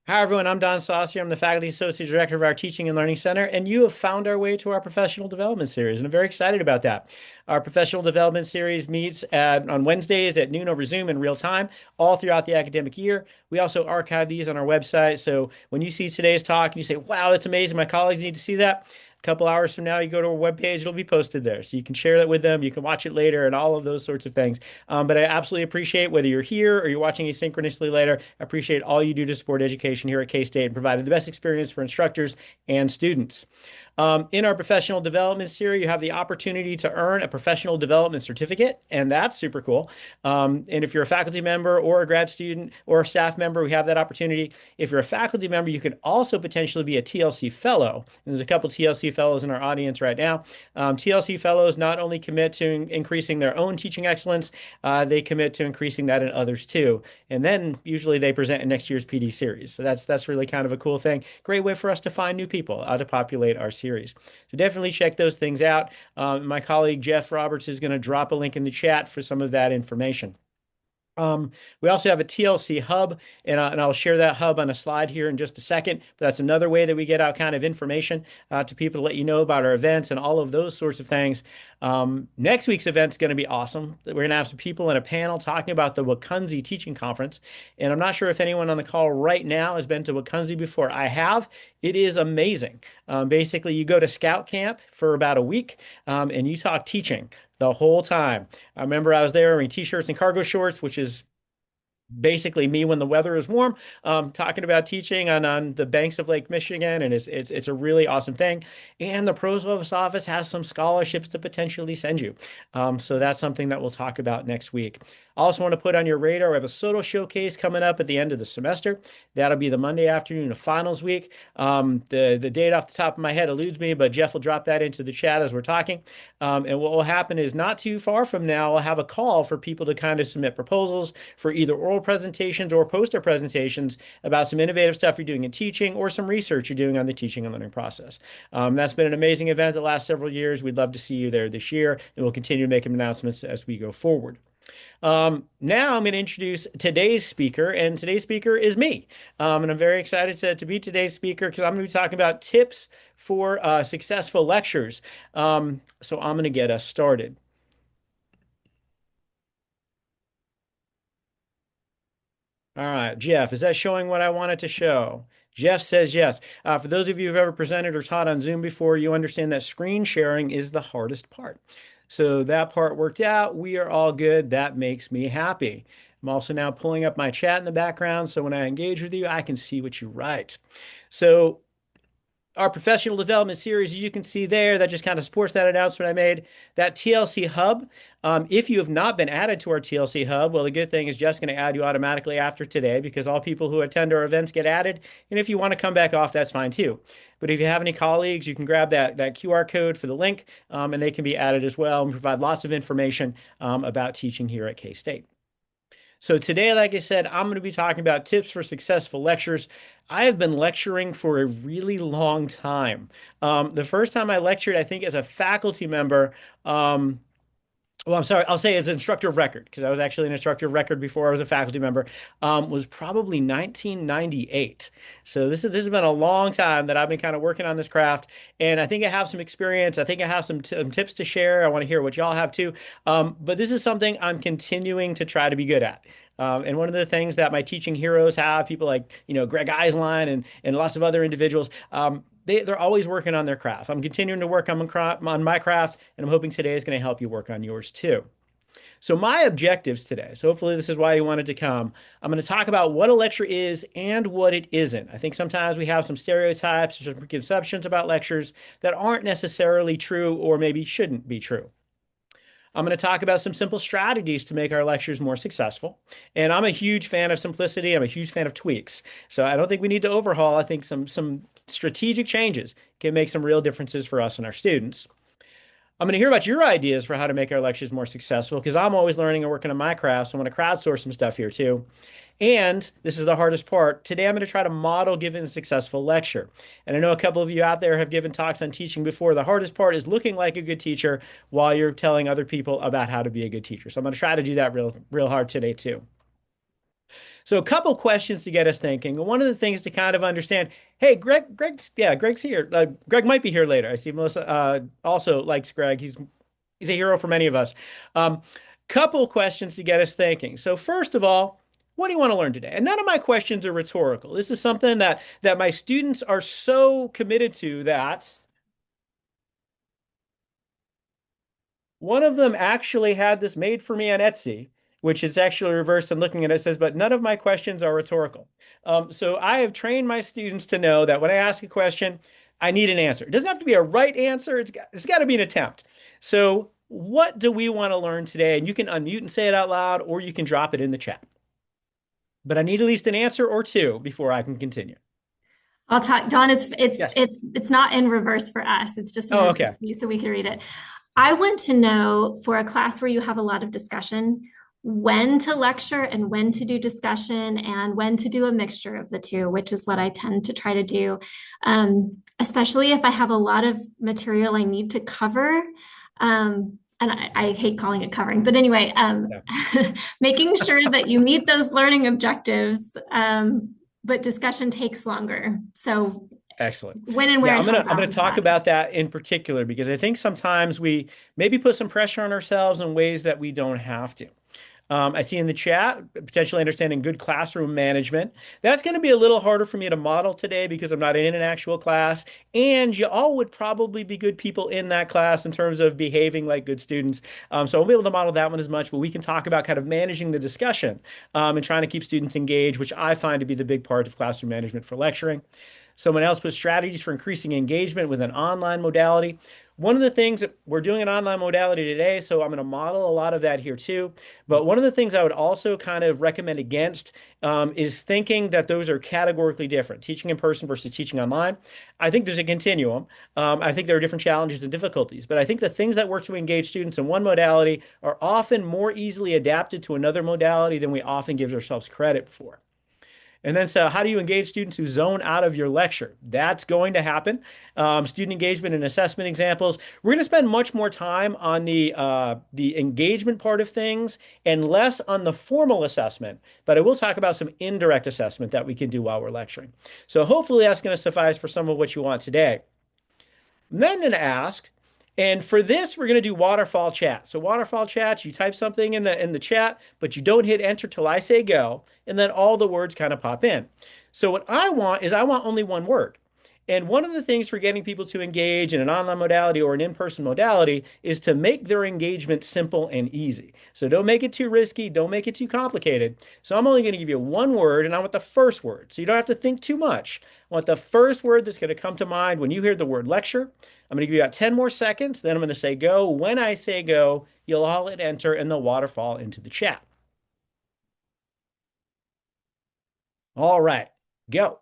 Hi, everyone. I'm Don Saucier. I'm the Faculty Associate Director of our Teaching and Learning Center, and you have found our way to our Professional Development Series, and I'm very excited about that. Our Professional Development Series meets on Wednesdays at noon over Zoom in real time, all throughout the academic year. We also archive these on our website, so when you see today's talk and you say, wow, that's amazing, my colleagues need to see that, a couple hours from now, you go to our webpage, it'll be posted there. So you can share that with them, you can watch it later, and all of those sorts of things. But I absolutely appreciate whether you're here or you're watching asynchronously later. I appreciate all you do to support education here at K-State and provide the best experience for instructors and students. In our professional development series, you have the opportunity to earn a professional development certificate, and that's super cool. And if you're a faculty member or a grad student or a staff member, we have that opportunity. If you're a faculty member, you can also potentially be a TLC fellow. And there's a couple TLC fellows in our audience right now. TLC fellows not only commit to increasing their own teaching excellence, they commit to increasing that in others too. And then usually they present in next year's PD series. So that's really kind of a cool thing. Great way for us to find new people to populate our series. So definitely check those things out. My colleague Jeff Roberts is going to drop a link in the chat for some of that information. We also have a TLC hub, and I'll share that hub on a slide here in just a second. But that's another way that we get out kind of information to people to let you know about our events and all of those sorts of things. Next week's event is going to be awesome. We're going to have some people in a panel talking about the Wakunzi Teaching Conference. And I'm not sure if anyone on the call right now has been to Wakunzi before. I have. It is amazing. Basically, you go to scout camp for about a week and you talk teaching the whole time. I remember I was there wearing t-shirts and cargo shorts, which is basically me when the weather is warm, talking about teaching on the banks of Lake Michigan, and it's a really awesome thing. And the Provost Office has some scholarships to potentially send you. So that's something that we'll talk about next week. I also want to put on your radar, we have a SOTO showcase coming up at the end of the semester. That'll be the Monday afternoon of finals week. The date off the top of my head eludes me, but Jeff will drop that into the chat as we're talking. And what will happen is not too far from now, I'll have a call for people to kind of submit proposals for either oral presentations or poster presentations about some innovative stuff you're doing in teaching or some research you're doing on the teaching and learning process. That's been an amazing event the last several years. We'd love to see you there this year, and we'll continue to make announcements as we go forward. Now I'm going to introduce today's speaker, and today's speaker is me. And I'm very excited to be today's speaker because I'm going to be talking about tips for successful lectures. So I'm going to get us started. All right, Jeff, is that showing what I wanted to show? Jeff says yes. For those of you who've ever presented or taught on Zoom before, you understand that screen sharing is the hardest part. So that part worked out. We are all good. That makes me happy. I'm also now pulling up my chat in the background, so when I engage with you, I can see what you write. So our professional development series, as you can see there, that just kind of supports that announcement I made. That TLC Hub, if you have not been added to our TLC Hub, well, the good thing is Jeff's going to add you automatically after today because all people who attend our events get added. And if you want to come back off, that's fine too. But if you have any colleagues, you can grab that QR code for the link, and they can be added as well and provide lots of information about teaching here at K-State. So today, like I said, I'm going to be talking about tips for successful lectures. I have been lecturing for a really long time. The first time I lectured, I think as a faculty member, well, I'm sorry, I'll say as an instructor of record, because I was actually an instructor of record before I was a faculty member, was probably 1998. So this has been a long time that I've been kind of working on this craft, and I think I have some experience. I think I have some tips to share. I want to hear what y'all have too. But this is something I'm continuing to try to be good at. And one of the things that my teaching heroes have, people like, Greg Eislein and lots of other individuals, they're always working on their craft. I'm continuing to work on my craft, and I'm hoping today is going to help you work on yours too. So my objectives today, so hopefully this is why you wanted to come. I'm going to talk about what a lecture is and what it isn't. I think sometimes we have some stereotypes or some preconceptions about lectures that aren't necessarily true or maybe shouldn't be true. I'm going to talk about some simple strategies to make our lectures more successful. And I'm a huge fan of simplicity. I'm a huge fan of tweaks. So I don't think we need to overhaul. I think some strategic changes can make some real differences for us and our students. I'm going to hear about your ideas for how to make our lectures more successful because I'm always learning and working on my craft. So I want to crowdsource some stuff here too. And this is the hardest part. Today, I'm going to try to model giving a successful lecture. And I know a couple of you out there have given talks on teaching before. The hardest part is looking like a good teacher while you're telling other people about how to be a good teacher. So I'm going to try to do that real hard today too. So a couple questions to get us thinking. One of the things to kind of understand, hey, Greg's here. Greg might be here later. I see Melissa also likes Greg. He's a hero for many of us. Um, Couple questions to get us thinking. So first of all, what do you want to learn today? And none of my questions are rhetorical. This is something that my students are so committed to that one of them actually had this made for me on Etsy, which is actually reversed and looking at it, it says, but none of my questions are rhetorical. So I have trained my students to know that when I ask a question, I need an answer. It doesn't have to be a right answer. It's got to be an attempt. So what do we want to learn today? And you can unmute and say it out loud, or you can drop it in the chat. But I need at least an answer or two before I can continue. I'll talk, Don. Yes. It's not in reverse for us. It's just in Oh, okay. reverse for you, so we can read it. I want to know for a class where you have a lot of discussion, when to lecture and when to do discussion and when to do a mixture of the two, which is what I tend to try to do, especially if I have a lot of material I need to cover. And I hate calling it covering, but anyway, Yeah. making sure that you meet those learning objectives, but discussion takes longer. So Excellent. when and where Yeah, and I'm how gonna to I'm gonna balance talk that. about that in particular because I think sometimes we maybe put some pressure on ourselves in ways that we don't have to. I see in the chat potentially understanding good classroom management. That's going to be a little harder for me to model today because I'm not in an actual class, and you all would probably be good people in that class in terms of behaving like good students. So I won't be able to model that one as much, but we can talk about kind of managing the discussion and trying to keep students engaged, which I find to be the big part of classroom management for lecturing. Someone else put strategies for increasing engagement with an online modality. One of the things that we're doing an online modality today, so I'm going to model a lot of that here too. But one of the things I would also kind of recommend against is thinking that those are categorically different, teaching in person versus teaching online. I think there's a continuum. I think there are different challenges and difficulties, but I think the things that work to engage students in one modality are often more easily adapted to another modality than we often give ourselves credit for. And then, so how do you engage students who zone out of your lecture? That's going to happen. Student engagement and assessment examples. We're going to spend much more time on the engagement part of things and less on the formal assessment. But I will talk about some indirect assessment that we can do while we're lecturing. So hopefully that's going to suffice for some of what you want today. Then going to ask, and for this, we're going to do waterfall chat. So waterfall chat, you type something in the chat, but you don't hit enter till I say go, and then all the words kind of pop in. So what I want is I want only one word. And one of the things for getting people to engage in an online modality or an in-person modality is to make their engagement simple and easy. So don't make it too risky, don't make it too complicated. So I'm only going to give you one word, and I want the first word. So you don't have to think too much. I want the first word that's going to come to mind when you hear the word lecture. I'm going to give you about 10 more seconds. Then I'm going to say go. When I say go, you'll all hit enter and the waterfall into the chat. All right, go.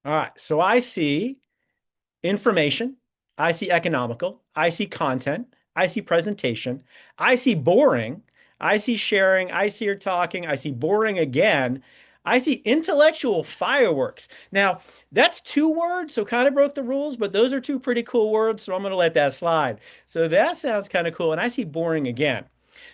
All right, so I see information. I see economical. I see content. I see presentation. I see boring. I see sharing. I see her talking. I see boring again. I see intellectual fireworks. Now, that's two words, so kind of broke the rules, but those are two pretty cool words, so I'm going to let that slide. So that sounds kind of cool. And I see boring again.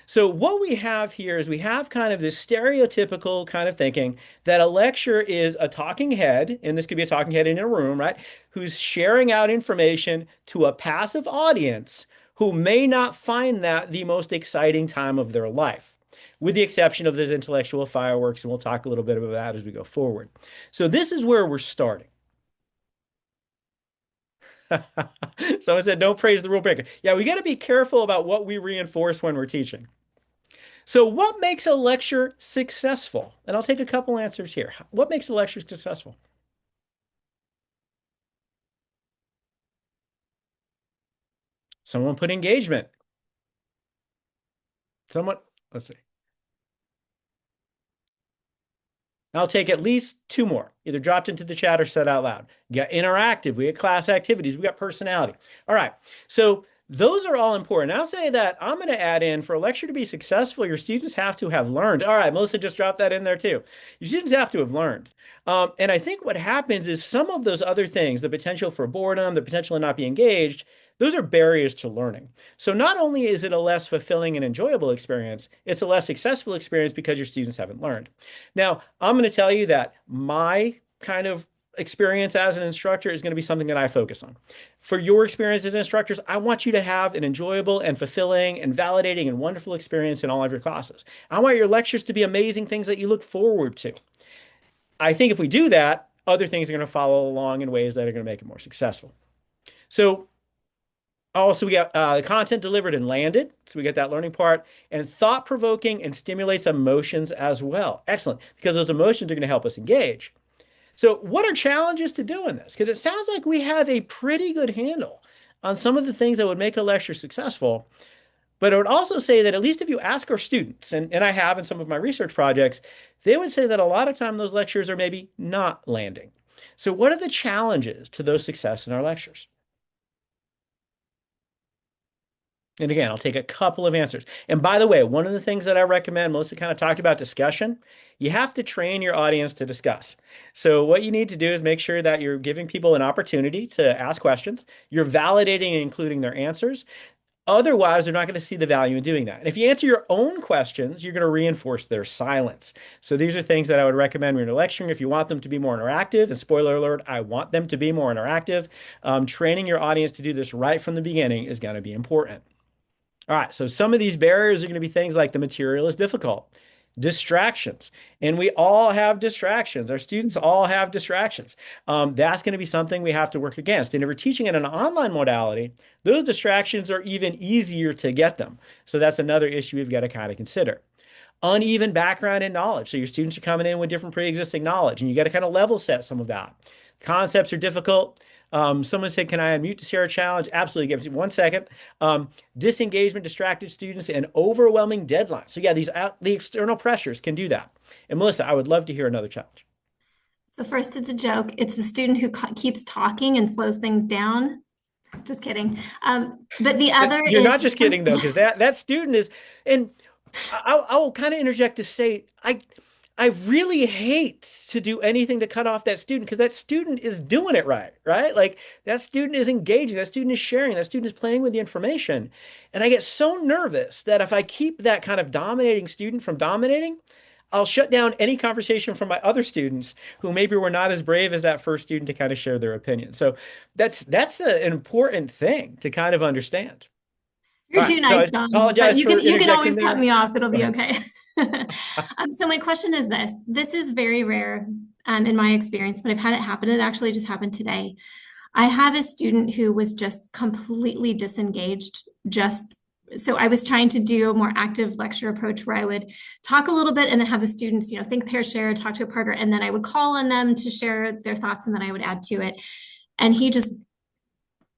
So what we have here is we have kind of this stereotypical kind of thinking that a lecture is a talking head, and this could be a talking head in a room, right? Who's sharing out information to a passive audience who may not find that the most exciting time of their life, with the exception of those intellectual fireworks, and we'll talk a little bit about that as we go forward. So this is where we're starting. Someone said, don't praise the rule breaker. Yeah, we got to be careful about what we reinforce when we're teaching. So, what makes a lecture successful? And I'll take a couple answers here. What makes a lecture successful? Someone put engagement. Someone, let's see. I'll take at least two more, either dropped into the chat or said out loud. We got interactive, we got class activities, we got personality. All right. So, those are all important. I'll say that I'm going to add in for a lecture to be successful, your students have to have learned. All right, Melissa just dropped that in there too. Your students have to have learned. And I think what happens is some of those other things, the potential for boredom, the potential to not be engaged, Those are barriers to learning. So not only is it a less fulfilling and enjoyable experience, it's a less successful experience because your students haven't learned. Now, I'm going to tell you that my kind of experience as an instructor is going to be something that I focus on. For your experience as instructors, I want you to have an enjoyable and fulfilling and validating and wonderful experience in all of your classes. I want your lectures to be amazing things that you look forward to. I think if we do that, other things are going to follow along in ways that are going to make it more successful. So also, we got the content delivered and landed. So we get that learning part and thought provoking and stimulates emotions as well. Excellent, because those emotions are going to help us engage. So, what are challenges to doing this? Because it sounds like we have a pretty good handle on some of the things that would make a lecture successful. But I would also say that at least if you ask our students, and I have in some of my research projects, they would say that a lot of time those lectures are maybe not landing. So, what are the challenges to those success in our lectures? And again, I'll take a couple of answers. And by the way, one of the things that I recommend, Melissa kind of talked about discussion, you have to train your audience to discuss. So what you need to do is make sure that you're giving people an opportunity to ask questions. You're validating and including their answers. Otherwise, they're not going to see the value in doing that. And if you answer your own questions, you're going to reinforce their silence. So these are things that I would recommend when you're lecturing. If you want them to be more interactive, and spoiler alert, I want them to be more interactive, training your audience to do this right from the beginning is going to be important. All right, so some of these barriers are going to be things like the material is difficult, distractions, and we all have distractions. Our students all have distractions. That's going to be something we have to work against. And if we're teaching in an online modality, those distractions are even easier to get them. So that's another issue we've got to kind of consider. Uneven background and knowledge. So your students are coming in with different pre-existing knowledge, and you got to kind of level set some of that. Concepts are difficult. Someone said, can I unmute to share a challenge? Absolutely. Give me 1 second. Disengagement, distracted students, and overwhelming deadlines. So yeah, the external pressures can do that. And Melissa, I would love to hear another challenge. So first, it's a joke. It's the student who keeps talking and slows things down. Just kidding. But the other You're not is just kidding though, because that student is, and I will kind of interject to say, I really hate to do anything to cut off that student because that student is doing it right, right? Like that student is engaging, that student is sharing, that student is playing with the information. And I get so nervous that if I keep that kind of dominating student from dominating, I'll shut down any conversation from my other students who maybe were not as brave as that first student to kind of share their opinion. So an important thing to kind of understand. you're All right. too So I nice, Don, but apologize for you can interjecting always cut there. me off. It'll Go be ahead. okay. So my question is this. This is very rare in my experience, but I've had it happen. It actually just happened today. I had a student who was just completely disengaged, just so I was trying to do a more active lecture approach where I would talk a little bit and then have the students, think, pair, share, talk to a partner, and then I would call on them to share their thoughts and then I would add to it. And he just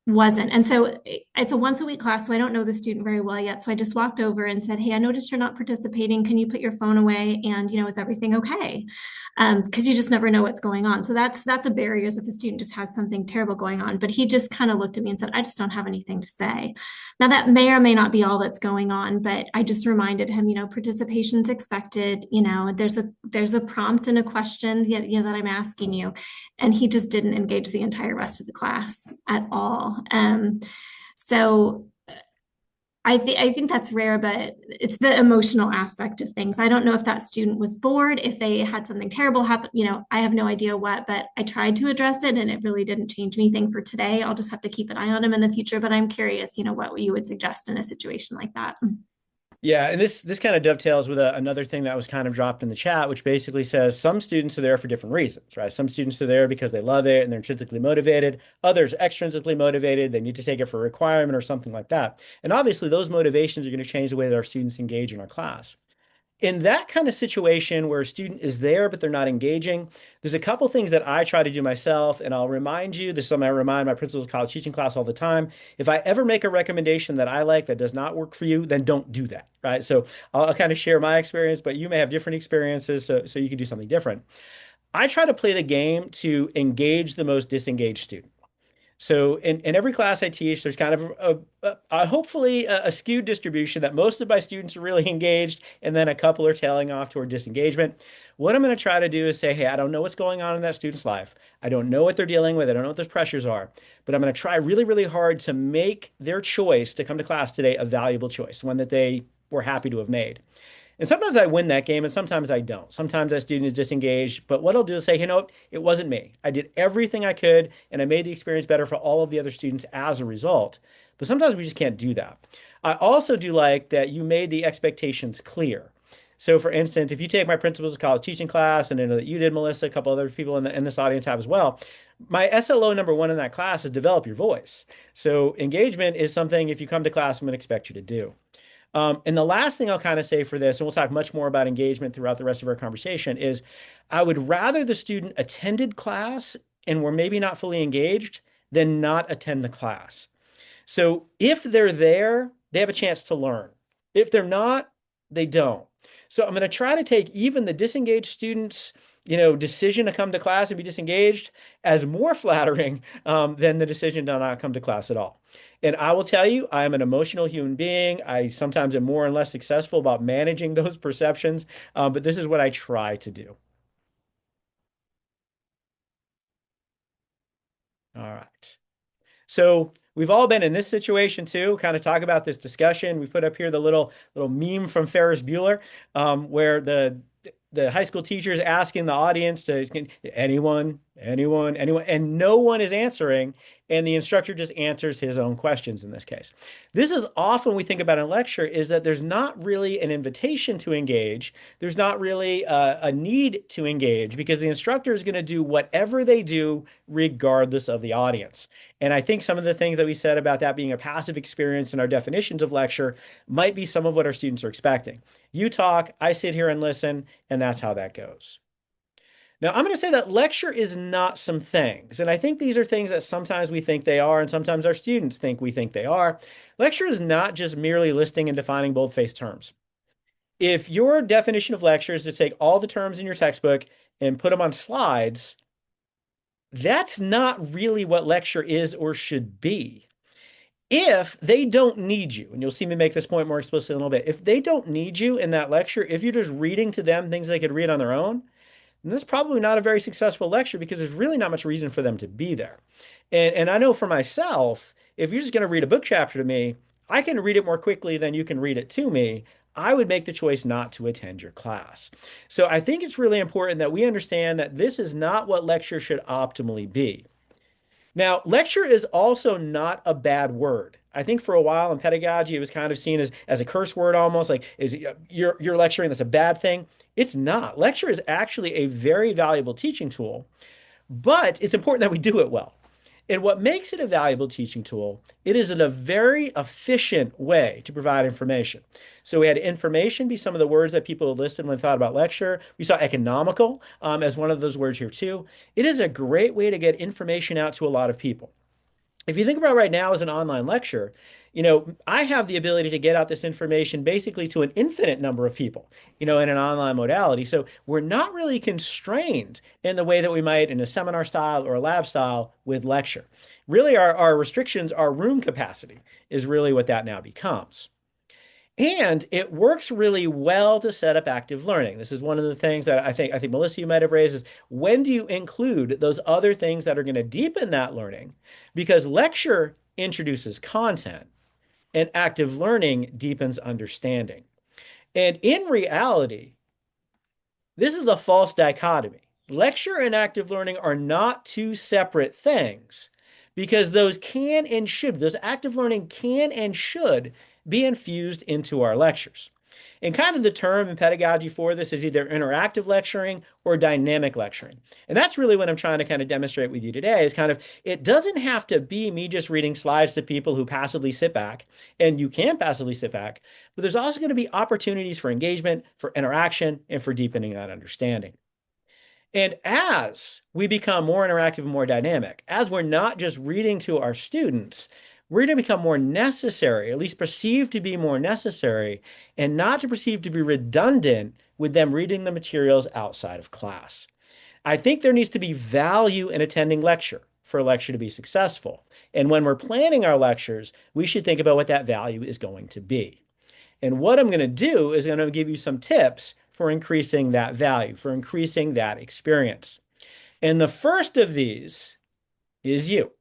wasn't. And so it's a once a week class, so I don't know the student very well yet. So I just walked over and said, "Hey, I noticed you're not participating. Can you put your phone away? And is everything okay?" Because you just never know what's going on. So that's a barrier if the student just has something terrible going on. But he just kind of looked at me and said, "I just don't have anything to say." Now that may or may not be all that's going on, but I just reminded him, participation's expected. There's a prompt and a question that I'm asking you, and he just didn't engage the entire rest of the class at all. So I think that's rare, but it's the emotional aspect of things. I don't know if that student was bored, if they had something terrible happen. I have no idea what, but I tried to address it and it really didn't change anything for today. I'll just have to keep an eye on him in the future, but I'm curious, what you would suggest in a situation like that. Yeah, and this kind of dovetails with another thing that was kind of dropped in the chat, which basically says some students are there for different reasons, right? Some students are there because they love it and they're intrinsically motivated. Others extrinsically motivated. They need to take it for a requirement or something like that. And obviously, those motivations are going to change the way that our students engage in our class. In that kind of situation where a student is there, but they're not engaging, there's a couple things that I try to do myself. And I'll remind you, this is something I remind my principals of college teaching class all the time. If I ever make a recommendation that I like that does not work for you, then don't do that, right? So I'll kind of share my experience, but you may have different experiences, so you can do something different. I try to play the game to engage the most disengaged student. So in every class I teach, there's kind of hopefully a skewed distribution that most of my students are really engaged, and then a couple are tailing off toward disengagement. What I'm going to try to do is say, hey, I don't know what's going on in that student's life. I don't know what they're dealing with. I don't know what those pressures are, but I'm going to try really, really hard to make their choice to come to class today a valuable choice, one that they were happy to have made. And sometimes I win that game and sometimes I don't. Sometimes that student is disengaged. But what I'll do is say, you know, it wasn't me. I did everything I could and I made the experience better for all of the other students as a result. But sometimes we just can't do that. I also do like that you made the expectations clear. So, for instance, if you take my principles of college teaching class, and I know that you did, Melissa, a couple other people in this audience have as well, my SLO number one in that class is develop your voice. So, engagement is something, if you come to class, I'm going to expect you to do. And the last thing I'll kind of say for this, and we'll talk much more about engagement throughout the rest of our conversation, is I would rather the student attended class and were maybe not fully engaged than not attend the class. So if they're there, they have a chance to learn. If they're not, they don't. So I'm going to try to take even the disengaged students, decision to come to class and be disengaged as more flattering than the decision to not come to class at all. And I will tell you, I am an emotional human being. I sometimes am more and less successful about managing those perceptions, but this is what I try to do. All right. So we've all been in this situation too. Kind of talk about this discussion. We put up here the little meme from Ferris Bueller, where the high school teacher is asking the audience to anyone, anyone, anyone, and no one is answering, and the instructor just answers his own questions in this case. This is often we think about in lecture is that there's not really an invitation to engage. There's not really a need to engage because the instructor is going to do whatever they do regardless of the audience. And I think some of the things that we said about that being a passive experience in our definitions of lecture might be some of what our students are expecting. You talk, I sit here and listen, and that's how that goes. Now, I'm going to say that lecture is not some things. And I think these are things that sometimes we think they are, and sometimes our students think we think they are. Lecture is not just merely listing and defining bold-faced terms. If your definition of lecture is to take all the terms in your textbook and put them on slides, that's not really what lecture is or should be. If they don't need you, and you'll see me make this point more explicitly in a little bit, if they don't need you in that lecture, if you're just reading to them things they could read on their own, then this is probably not a very successful lecture because there's really not much reason for them to be there. And I know for myself, if you're just going to read a book chapter to me, I can read it more quickly than you can read it to me. I would make the choice not to attend your class. So I think it's really important that we understand that this is not what lecture should optimally be. Now, lecture is also not a bad word. I think for a while in pedagogy, it was kind of seen as a curse word almost, like you're lecturing, that's a bad thing. It's not. Lecture is actually a very valuable teaching tool, but it's important that we do it well. And what makes it a valuable teaching tool, it is in a very efficient way to provide information. So we had information be some of the words that people listed when they thought about lecture. We saw economical as one of those words here too. It is a great way to get information out to a lot of people. If you think about right now as an online lecture, I have the ability to get out this information basically to an infinite number of people, in an online modality. So we're not really constrained in the way that we might in a seminar style or a lab style with lecture. Really, our restrictions, our room capacity is really what that now becomes. And it works really well to set up active learning. This is one of the things that I think Melissa, you might have raised is when do you include those other things that are going to deepen that learning? Because lecture introduces content and active learning deepens understanding. And in reality, this is a false dichotomy. Lecture and active learning are not two separate things because those active learning can and should be infused into our lectures. And kind of the term in pedagogy for this is either interactive lecturing or dynamic lecturing. And that's really what I'm trying to kind of demonstrate with you today is kind of, it doesn't have to be me just reading slides to people who passively sit back, and you can passively sit back, but there's also going to be opportunities for engagement, for interaction, and for deepening that understanding. And as we become more interactive and more dynamic, as we're not just reading to our students, we're going to become more necessary, at least perceived to be more necessary, and not to perceive to be redundant with them reading the materials outside of class. I think there needs to be value in attending lecture for a lecture to be successful. And when we're planning our lectures, we should think about what that value is going to be. And what I'm going to do is going to give you some tips for increasing that value, for increasing that experience. And the first of these is you.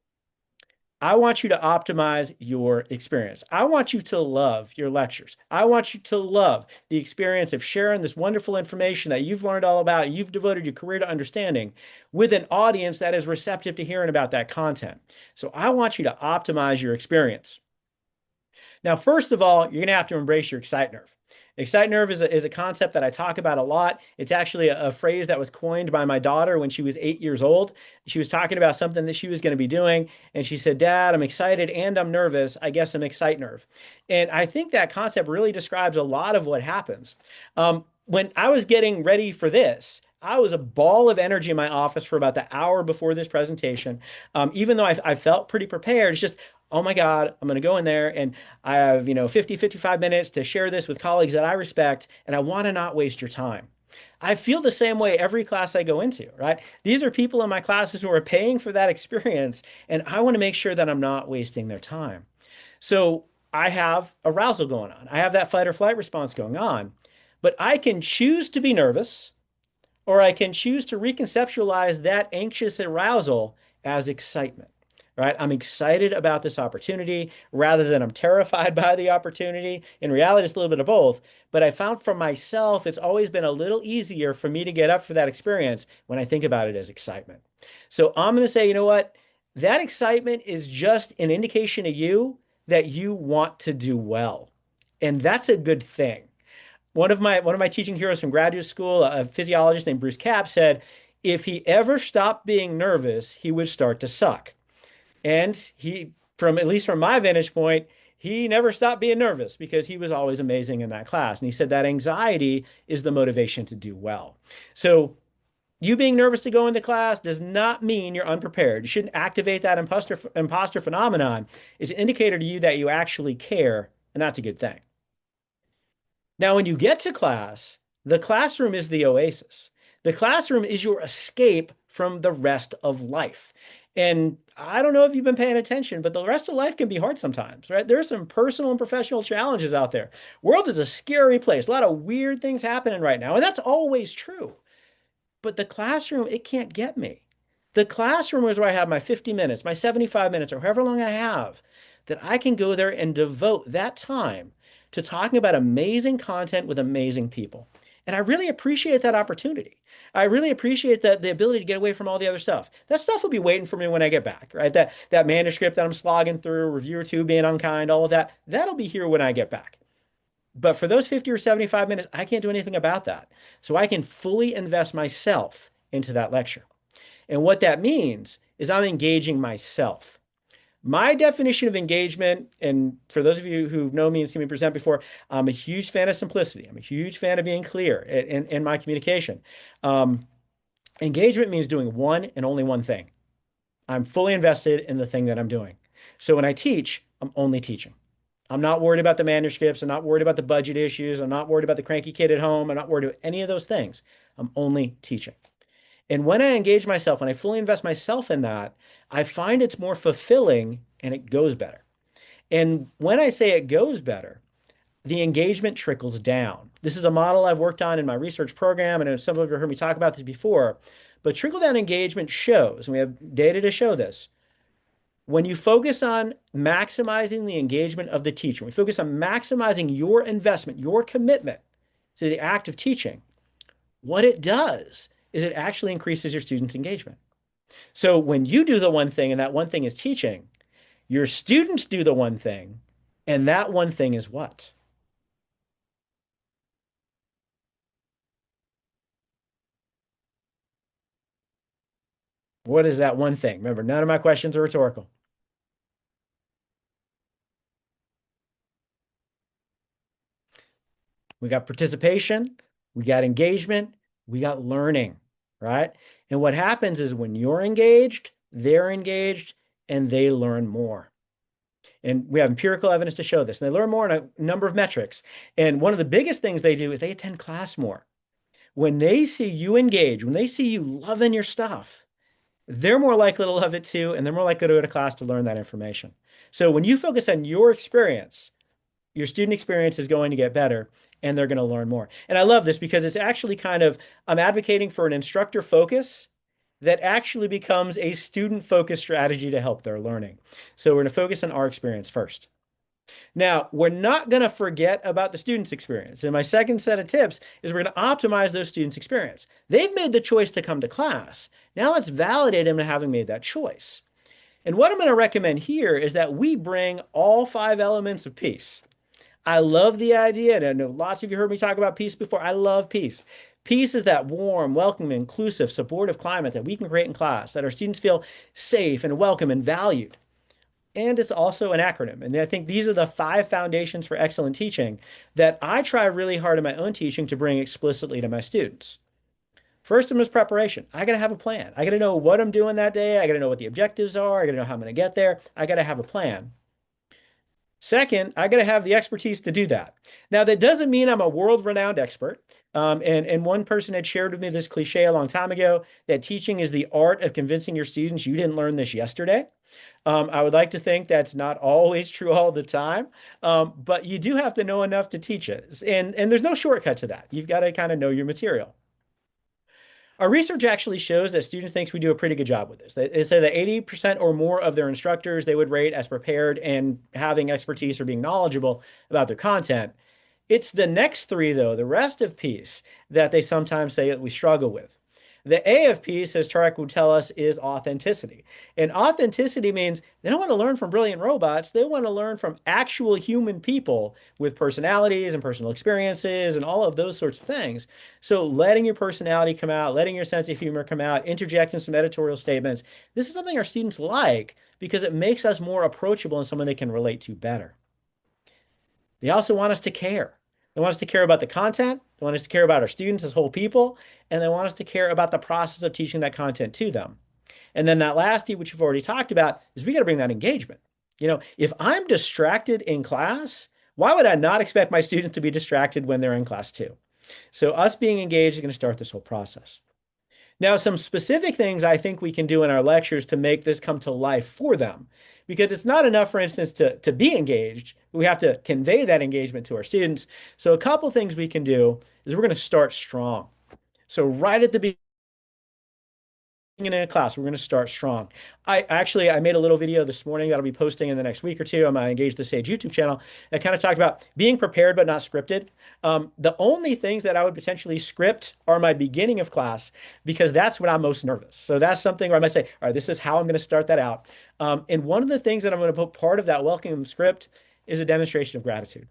I want you to optimize your experience. I want you to love your lectures. I want you to love the experience of sharing this wonderful information that you've learned all about, you've devoted your career to understanding with an audience that is receptive to hearing about that content. So I want you to optimize your experience. Now, first of all, you're going to have to embrace your excite nerve. Excite nerve is a concept that I talk about a lot. It's actually a phrase that was coined by my daughter when she was 8 years old. She was talking about something that she was going to be doing, and she said, "Dad, I'm excited and I'm nervous. I guess I'm excite nerve." And I think that concept really describes a lot of what happens. When I was getting ready for this, I was a ball of energy in my office for about the hour before this presentation. Even though I felt pretty prepared, it's just, oh my God, I'm going to go in there and I have, 50, 55 minutes to share this with colleagues that I respect, and I want to not waste your time. I feel the same way every class I go into, right? These are people in my classes who are paying for that experience, and I want to make sure that I'm not wasting their time. So I have arousal going on. I have that fight or flight response going on, but I can choose to be nervous, or I can choose to reconceptualize that anxious arousal as excitement, right? I'm excited about this opportunity rather than I'm terrified by the opportunity. In reality, it's a little bit of both. But I found for myself, it's always been a little easier for me to get up for that experience when I think about it as excitement. So I'm going to say, you know what? That excitement is just an indication to you that you want to do well. And that's a good thing. One of my teaching heroes from graduate school, a physiologist named Bruce Capps, said, if he ever stopped being nervous, he would start to suck. And he, from at least from my vantage point, he never stopped being nervous because he was always amazing in that class. And he said that anxiety is the motivation to do well. So you being nervous to go into class does not mean you're unprepared. You shouldn't activate that imposter phenomenon. It's an indicator to you that you actually care, and that's a good thing. Now, when you get to class, the classroom is the oasis. The classroom is your escape from the rest of life. And I don't know if you've been paying attention, but the rest of life can be hard sometimes, right? There are some personal and professional challenges out there. World is a scary place. A lot of weird things happening right now, and that's always true. But the classroom, it can't get me. The classroom is where I have my 50 minutes, my 75 minutes, or however long I have, that I can go there and devote that time to talking about amazing content with amazing people. And I really appreciate that opportunity. I really appreciate the ability to get away from all the other stuff. That stuff will be waiting for me when I get back, right? That manuscript that I'm slogging through, a reviewer two being unkind, all of that, that'll be here when I get back. But for those 50 or 75 minutes, I can't do anything about that. So I can fully invest myself into that lecture. And what that means is I'm engaging myself. My definition of engagement, and for those of you who know me and seen me present before, I'm a huge fan of simplicity. I'm a huge fan of being clear in my communication. Engagement means doing one and only one thing. I'm fully invested in the thing that I'm doing. So when I teach, I'm only teaching. I'm not worried about the manuscripts. I'm not worried about the budget issues. I'm not worried about the cranky kid at home. I'm not worried about any of those things. I'm only teaching. And when I engage myself, when I fully invest myself in that, I find it's more fulfilling and it goes better. And when I say it goes better, the engagement trickles down. This is a model I've worked on in my research program, and some of you have heard me talk about this before. But trickle down engagement shows, and we have data to show this. When you focus on maximizing the engagement of the teacher, we focus on maximizing your investment, your commitment to the act of teaching, what it does is it actually increases your students' engagement. So when you do the one thing and that one thing is teaching, your students do the one thing, and that one thing is what? What is that one thing? Remember, none of my questions are rhetorical. We got participation, we got engagement, we got learning, right? And what happens is when you're engaged, they're engaged, and they learn more. And we have empirical evidence to show this. And they learn more in a number of metrics. And one of the biggest things they do is they attend class more. When they see you engage, when they see you loving your stuff, they're more likely to love it too, and they're more likely to go to class to learn that information. So when you focus on your experience, your student experience is going to get better and they're going to learn more. And I love this because it's actually kind of, I'm advocating for an instructor focus that actually becomes a student focused strategy to help their learning. So we're going to focus on our experience first. Now, we're not going to forget about the student's experience. And my second set of tips is we're going to optimize those students' experience. They've made the choice to come to class. Now let's validate them in having made that choice. And what I'm going to recommend here is that we bring all five elements of peace. I love the idea, and I know lots of you heard me talk about peace before. I love peace. Peace is that warm, welcoming, inclusive, supportive climate that we can create in class, that our students feel safe and welcome and valued. And it's also an acronym. And I think these are the five foundations for excellent teaching that I try really hard in my own teaching to bring explicitly to my students. First one is preparation. I got to have a plan. I got to know what I'm doing that day. I got to know what the objectives are. I got to know how I'm going to get there. I got to have a plan. Second, I got to have the expertise to do that. Now, that doesn't mean I'm a world-renowned expert. And one person had shared with me this cliche a long time ago that teaching is the art of convincing your students you didn't learn this yesterday. I would like to think that's not always true all the time, but you do have to know enough to teach it. And there's no shortcut to that. You've got to kind of know your material. Our research actually shows that students think we do a pretty good job with this. They say that 80% or more of their instructors they would rate as prepared and having expertise or being knowledgeable about their content. It's the next three, though, the rest of peace, that they sometimes say that we struggle with. The A of peace, as Tarek would tell us, is authenticity. And authenticity means they don't want to learn from brilliant robots. They want to learn from actual human people with personalities and personal experiences and all of those sorts of things. So letting your personality come out, letting your sense of humor come out, interjecting some editorial statements. This is something our students like because it makes us more approachable and someone they can relate to better. They also want us to care. They want us to care about the content. They want us to care about our students as whole people. And they want us to care about the process of teaching that content to them. And then that last E, which we've already talked about, is we got to bring that engagement. If I'm distracted in class, why would I not expect my students to be distracted when they're in class too? So us being engaged is going to start this whole process. Now, some specific things I think we can do in our lectures to make this come to life for them, because it's not enough, for instance, to be engaged. We have to convey that engagement to our students. So a couple things we can do is we're going to start strong. So right at the in a class, we're going to start strong. I made a little video this morning that'll be posting in the next week or two on my Engage the Stage YouTube channel that kind of talked about being prepared but not scripted. The only things that I would potentially script are my beginning of class because that's when I'm most nervous. So that's something where I might say, all right, this is how I'm going to start that out. And one of the things that I'm going to put part of that welcome script is a demonstration of gratitude.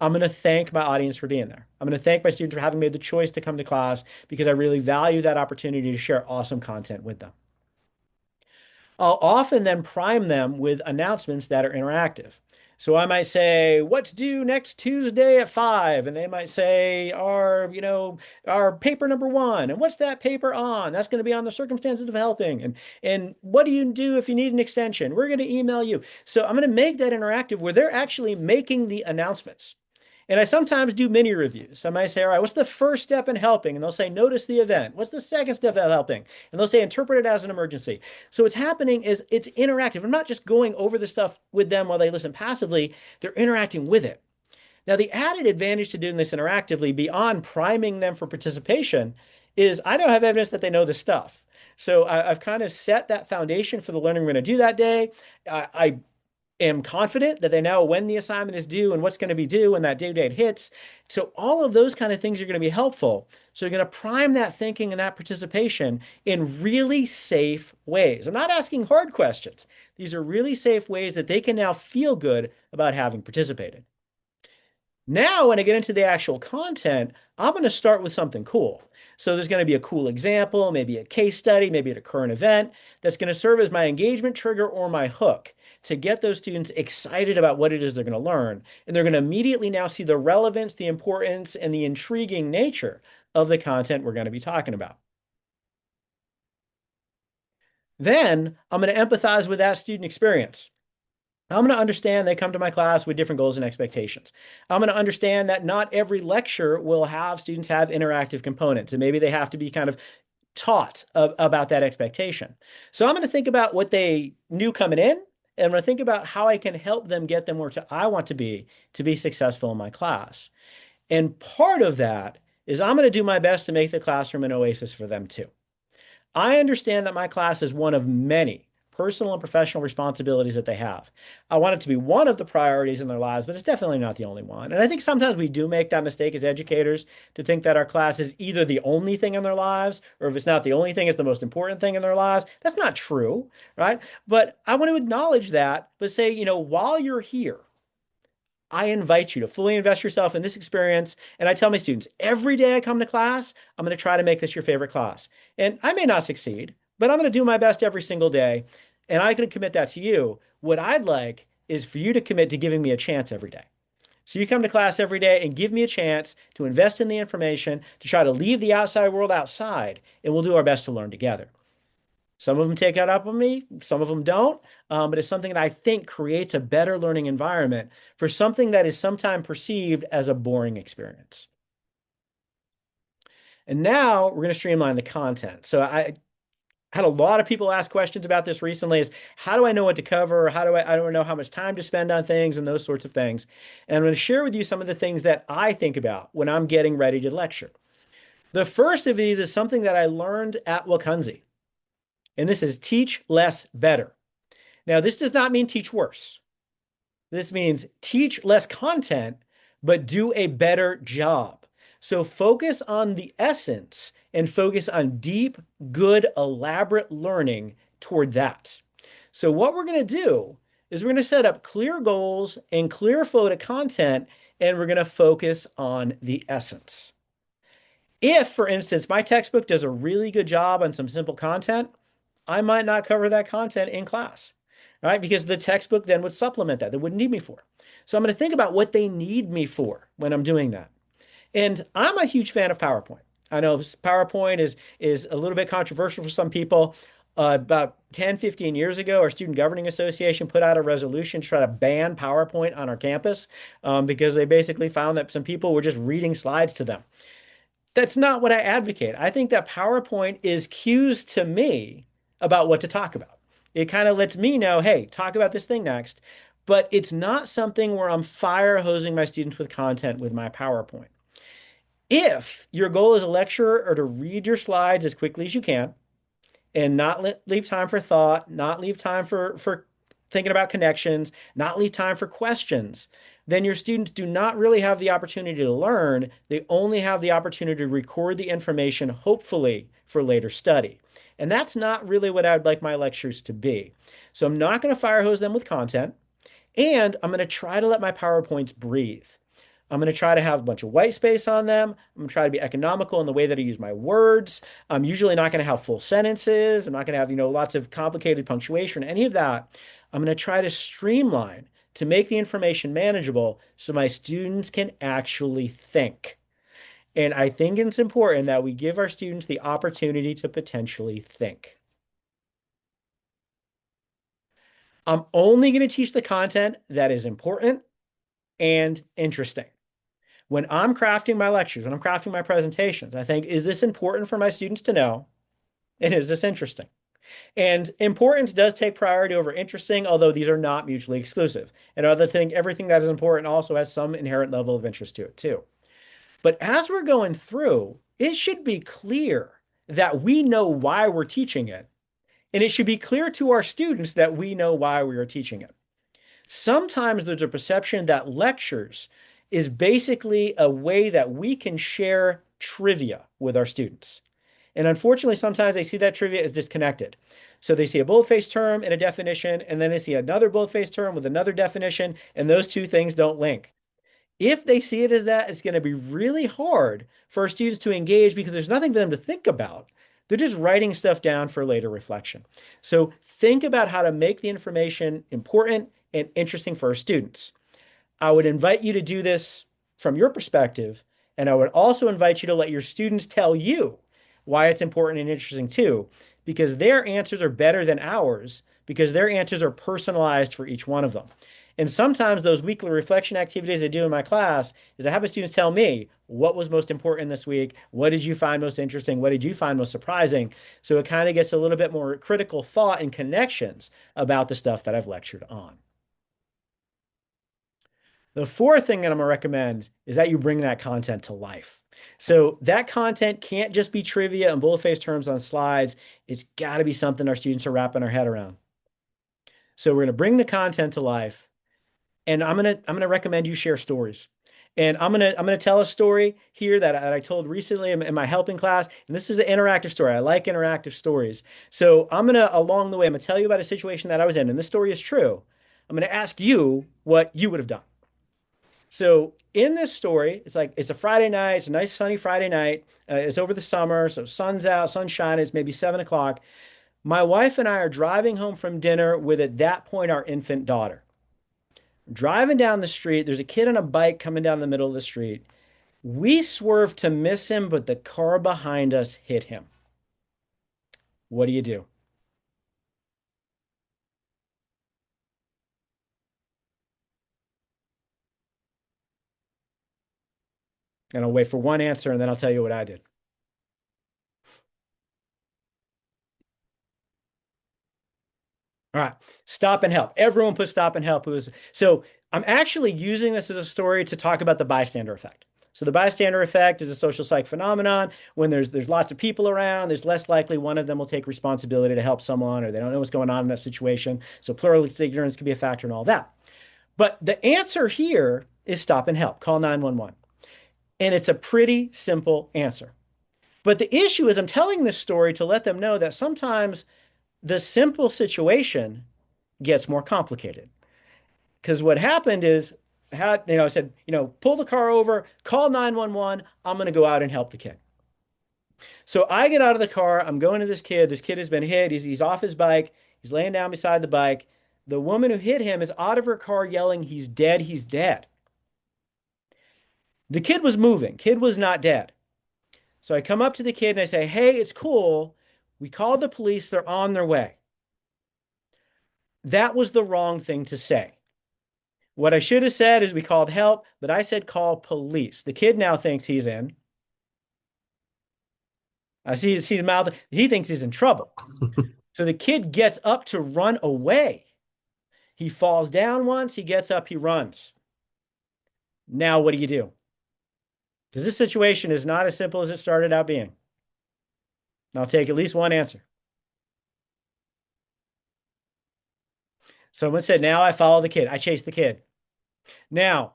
I'm going to thank my audience for being there. I'm going to thank my students for having made the choice to come to class because I really value that opportunity to share awesome content with them. I'll often then prime them with announcements that are interactive. So I might say, what's due next Tuesday at 5? And they might say, our paper number 1. And what's that paper on? That's going to be on the circumstances of helping. And what do you do if you need an extension? We're going to email you. So I'm going to make that interactive where they're actually making the announcements. And I sometimes do mini reviews. So I might say, all right, what's the first step in helping? And they'll say, notice the event. What's the second step in helping? And they'll say, interpret it as an emergency. So what's happening is it's interactive. I'm not just going over the stuff with them while they listen passively. They're interacting with it. Now, the added advantage to doing this interactively beyond priming them for participation is I now have evidence that they know this stuff. So I've kind of set that foundation for the learning we're going to do that day. I am confident that they know when the assignment is due and what's going to be due when that due date hits. So all of those kind of things are going to be helpful. So you're going to prime that thinking and that participation in really safe ways. I'm not asking hard questions. These are really safe ways that they can now feel good about having participated. Now, when I get into the actual content, I'm going to start with something cool. So there's going to be a cool example, maybe a case study, maybe a current event that's going to serve as my engagement trigger or my hook to get those students excited about what it is they're going to learn. And they're going to immediately now see the relevance, the importance, and the intriguing nature of the content we're going to be talking about. Then I'm going to empathize with that student experience. I'm going to understand they come to my class with different goals and expectations. I'm going to understand that not every lecture will have students have interactive components, and maybe they have to be kind of taught about that expectation. So I'm going to think about what they knew coming in, and I'm going to think about how I can help them get them where I want to be successful in my class. And part of that is I'm going to do my best to make the classroom an oasis for them too. I understand that my class is one of many personal and professional responsibilities that they have. I want it to be one of the priorities in their lives, but it's definitely not the only one. And I think sometimes we do make that mistake as educators to think that our class is either the only thing in their lives, or if it's not the only thing, it's the most important thing in their lives. That's not true, right? But I want to acknowledge that, but say, while you're here, I invite you to fully invest yourself in this experience. And I tell my students every day I come to class, I'm going to try to make this your favorite class. And I may not succeed, but I'm going to do my best every single day. And I can commit that to you. What I'd like is for you to commit to giving me a chance every day. So you come to class every day and give me a chance to invest in the information, to try to leave the outside world outside, and we'll do our best to learn together. Some of them take that up on me, some of them don't. But it's something that I think creates a better learning environment for something that is sometimes perceived as a boring experience. And now we're going to streamline the content. So I had a lot of people ask questions about this recently is how do I know what to cover? I don't know how much time to spend on things and those sorts of things. And I'm going to share with you some of the things that I think about when I'm getting ready to lecture. The first of these is something that I learned at Wakunzi. And this is teach less better. Now, this does not mean teach worse. This means teach less content, but do a better job. So focus on the essence and focus on deep, good, elaborate learning toward that. So what we're going to do is we're going to set up clear goals and clear flow to content, and we're going to focus on the essence. If, for instance, my textbook does a really good job on some simple content, I might not cover that content in class, right? Because the textbook then would supplement that. They wouldn't need me for. So I'm going to think about what they need me for when I'm doing that. And I'm a huge fan of PowerPoint. I know PowerPoint is a little bit controversial for some people. About 10, 15 years ago, our Student Governing Association put out a resolution to try to ban PowerPoint on our campus because they basically found that some people were just reading slides to them. That's not what I advocate. I think that PowerPoint is cues to me about what to talk about. It kind of lets me know, hey, talk about this thing next. But it's not something where I'm fire hosing my students with content with my PowerPoint. If your goal as a lecturer are to read your slides as quickly as you can and not leave time for thought, not leave time for thinking about connections, not leave time for questions, then your students do not really have the opportunity to learn. They only have the opportunity to record the information, hopefully, for later study. And that's not really what I'd like my lectures to be. So I'm not going to fire hose them with content, and I'm going to try to let my PowerPoints breathe. I'm going to try to have a bunch of white space on them. I'm going to try to be economical in the way that I use my words. I'm usually not going to have full sentences. I'm not going to have, lots of complicated punctuation, any of that. I'm going to try to streamline to make the information manageable so my students can actually think. And I think it's important that we give our students the opportunity to potentially think. I'm only going to teach the content that is important and interesting. When I'm crafting my lectures, when I'm crafting my presentations, I think, is this important for my students to know? And is this interesting? And importance does take priority over interesting, although these are not mutually exclusive. And everything that is important also has some inherent level of interest to it too. But as we're going through, it should be clear that we know why we're teaching it. And it should be clear to our students that we know why we are teaching it. Sometimes there's a perception that lectures is basically a way that we can share trivia with our students. And unfortunately, sometimes they see that trivia as disconnected. So they see a boldface term and a definition, and then they see another boldface term with another definition, and those two things don't link. If they see it as that, it's going to be really hard for our students to engage because there's nothing for them to think about. They're just writing stuff down for later reflection. So think about how to make the information important and interesting for our students. I would invite you to do this from your perspective, and I would also invite you to let your students tell you why it's important and interesting too, because their answers are better than ours, because their answers are personalized for each one of them. And sometimes those weekly reflection activities I do in my class is I have the students tell me what was most important this week, what did you find most interesting, what did you find most surprising. So it kind of gets a little bit more critical thought and connections about the stuff that I've lectured on. The fourth thing that I'm going to recommend is that you bring that content to life. So that content can't just be trivia and boldface terms on slides. It's got to be something our students are wrapping their head around. So we're going to bring the content to life, and I'm gonna recommend you share stories. And I'm gonna tell a story here that I told recently in my helping class, and this is an interactive story. I like interactive stories. So I'm gonna along the way, I'm gonna tell you about a situation that I was in, and this story is true. I'm gonna ask you what you would have done. So in this story, it's a Friday night. It's a nice sunny Friday night. It's over the summer, so sun's out, sun's shining. It's maybe 7 o'clock. My wife and I are driving home from dinner with at that point our infant daughter. Driving down the street, there's a kid on a bike coming down the middle of the street. We swerved to miss him, but the car behind us hit him. What do you do? And I'll wait for one answer and then I'll tell you what I did. All right, stop and help. Everyone put stop and help. It was so I'm actually using this as a story to talk about the bystander effect. So the bystander effect is a social psych phenomenon. When there's lots of people around, there's less likely one of them will take responsibility to help someone, or they don't know what's going on in that situation. So pluralistic ignorance can be a factor in all that. But the answer here is stop and help. Call 911. And it's a pretty simple answer. But the issue is I'm telling this story to let them know that sometimes the simple situation gets more complicated. Because what happened is, I said, pull the car over, call 911. I'm going to go out and help the kid. So I get out of the car. I'm going to this kid. This kid has been hit. He's off his bike. He's laying down beside the bike. The woman who hit him is out of her car yelling, "He's dead. He's dead." The kid was moving. Kid was not dead. So I come up to the kid and I say, "Hey, it's cool. We called the police. They're on their way." That was the wrong thing to say. What I should have said is we called help, but I said call police. The kid now thinks he's in. I see the mouth. He thinks he's in trouble. So the kid gets up to run away. He falls down once. He gets up. He runs. Now what do you do? Because this situation is not as simple as it started out being. I'll take at least one answer. Someone said, now I follow the kid. I chase the kid. Now,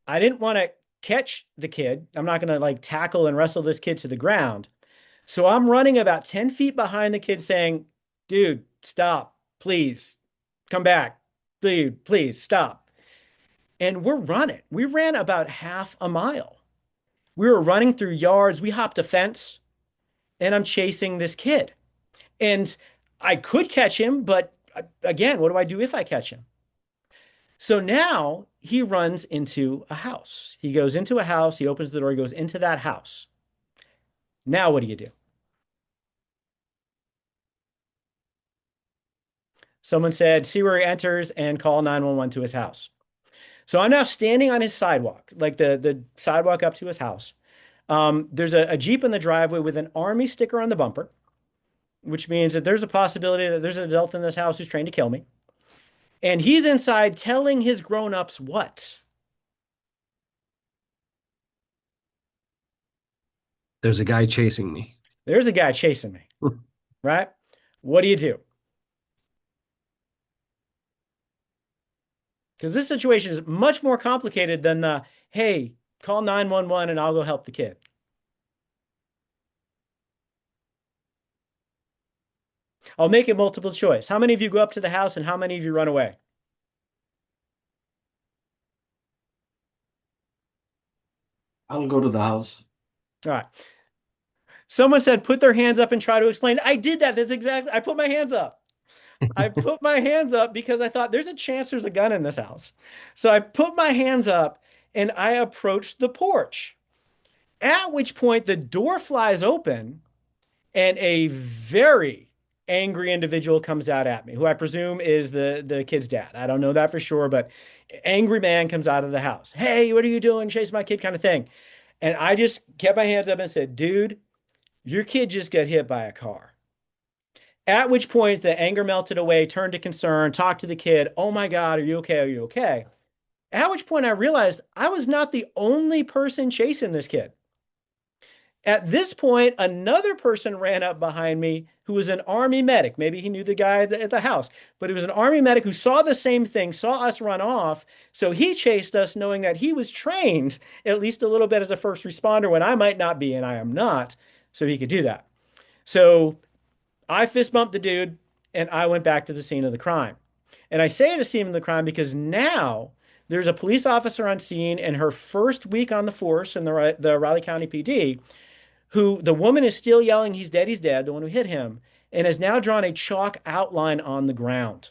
I didn't want to catch the kid. I'm not going to like tackle and wrestle this kid to the ground. So I'm running about 10 feet behind the kid saying, "Dude, stop, please. Come back. Dude, please stop." And we're running. We ran about half a mile. We were running through yards. We hopped a fence and I'm chasing this kid. And I could catch him, but again, what do I do if I catch him? So now he runs into a house. He goes into a house. He opens the door. He goes into that house. Now what do you do? Someone said, see where he enters and call 911 to his house. So I'm now standing on his sidewalk, like the sidewalk up to his house. There's a Jeep in the driveway with an Army sticker on the bumper, which means that there's a possibility that there's an adult in this house who's trying to kill me. And he's inside telling his grown-ups what? There's a guy chasing me. There's a guy chasing me, right? What do you do? Because this situation is much more complicated than the, hey, call 911 and I'll go help the kid. I'll make it multiple choice. How many of you go up to the house and how many of you run away? I'll go to the house. All right. Someone said, put their hands up and try to explain. I did that. That's exactly, I put my hands up. I put my hands up because I thought there's a chance there's a gun in this house. So I put my hands up and I approached the porch, at which point the door flies open and a very angry individual comes out at me, who I presume is the kid's dad. I don't know that for sure, but angry man comes out of the house. Hey, what are you doing? Chase my kid kind of thing. And I just kept my hands up and said, dude, your kid just got hit by a car. At which point the anger melted away, turned to concern, talked to the kid. Oh my God, are you okay? Are you okay? At which point I realized I was not the only person chasing this kid. At this point, another person ran up behind me who was an army medic. Maybe he knew the guy at the house, but it was an army medic who saw the same thing, saw us run off. So he chased us knowing that he was trained at least a little bit as a first responder when I might not be and I am not. So he could do that. So I fist bumped the dude and I went back to the scene of the crime. And I say it a scene of the crime because now there's a police officer on scene in her first week on the force in the Riley County PD who the woman is still yelling, he's dead, the one who hit him, and has now drawn a chalk outline on the ground.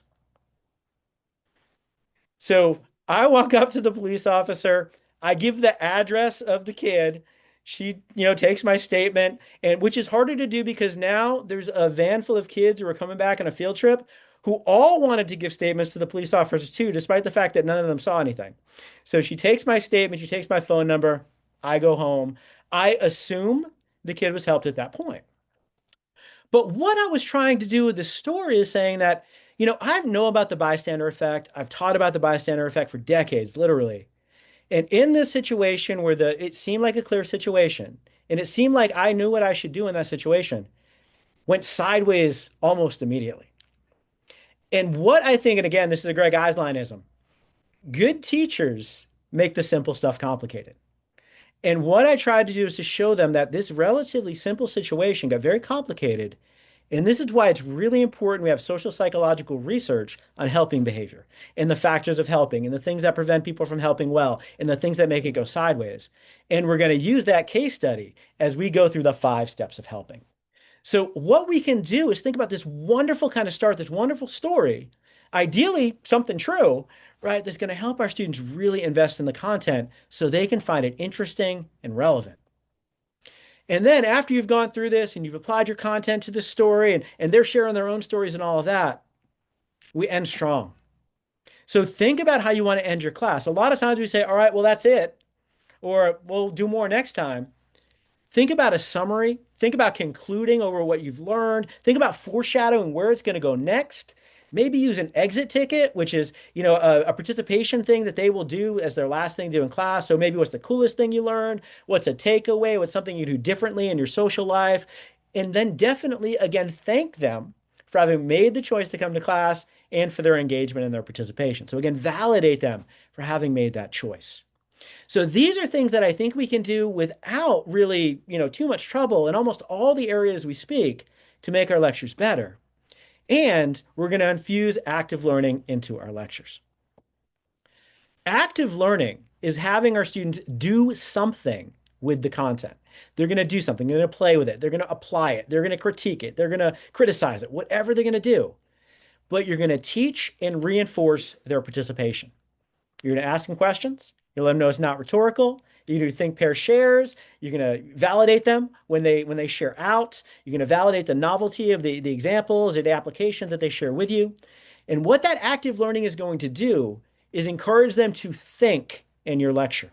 So I walk up to the police officer. I give the address of the kid. She, takes my statement, and which is harder to do because now there's a van full of kids who are coming back on a field trip who all wanted to give statements to the police officers too, despite the fact that none of them saw anything. So she takes my statement, she takes my phone number. I go home. I assume the kid was helped at that point. But what I was trying to do with this story is saying that, I know about the bystander effect. I've taught about the bystander effect for decades, literally. And in this situation where it seemed like a clear situation, and it seemed like I knew what I should do in that situation, went sideways almost immediately. And what I think, and again, this is a Greg Eisleinism, good teachers make the simple stuff complicated. And what I tried to do is to show them that this relatively simple situation got very complicated. And this is why it's really important we have social psychological research on helping behavior and the factors of helping and the things that prevent people from helping well and the things that make it go sideways. And we're going to use that case study as we go through the 5 steps of helping. So what we can do is think about this wonderful kind of start, this wonderful story, ideally something true, right? That's going to help our students really invest in the content so they can find it interesting and relevant. And then after you've gone through this and you've applied your content to this story and they're sharing their own stories and all of that, we end strong. So think about how you want to end your class. A lot of times we say, all right, well, that's it, or we'll do more next time. Think about a summary. Think about concluding over what you've learned. Think about foreshadowing where it's going to go next. Maybe use an exit ticket, which is, a participation thing that they will do as their last thing to do in class. So maybe what's the coolest thing you learned? What's a takeaway? What's something you do differently in your social life? And then definitely, again, thank them for having made the choice to come to class and for their engagement and their participation. So again, validate them for having made that choice. So these are things that I think we can do without really, too much trouble in almost all the areas we speak to make our lectures better. And we're going to infuse active learning into our lectures. Active learning is having our students do something with the content. They're going to do something. They're going to play with it. They're going to apply it. They're going to critique it. They're going to criticize it, whatever they're going to do. But you're going to teach and reinforce their participation. You're going to ask them questions. You'll let them know it's not rhetorical. You're going to think pair shares. You're going to validate them when they share out. You're going to validate the novelty of the examples or the applications that they share with you. And what that active learning is going to do is encourage them to think in your lecture.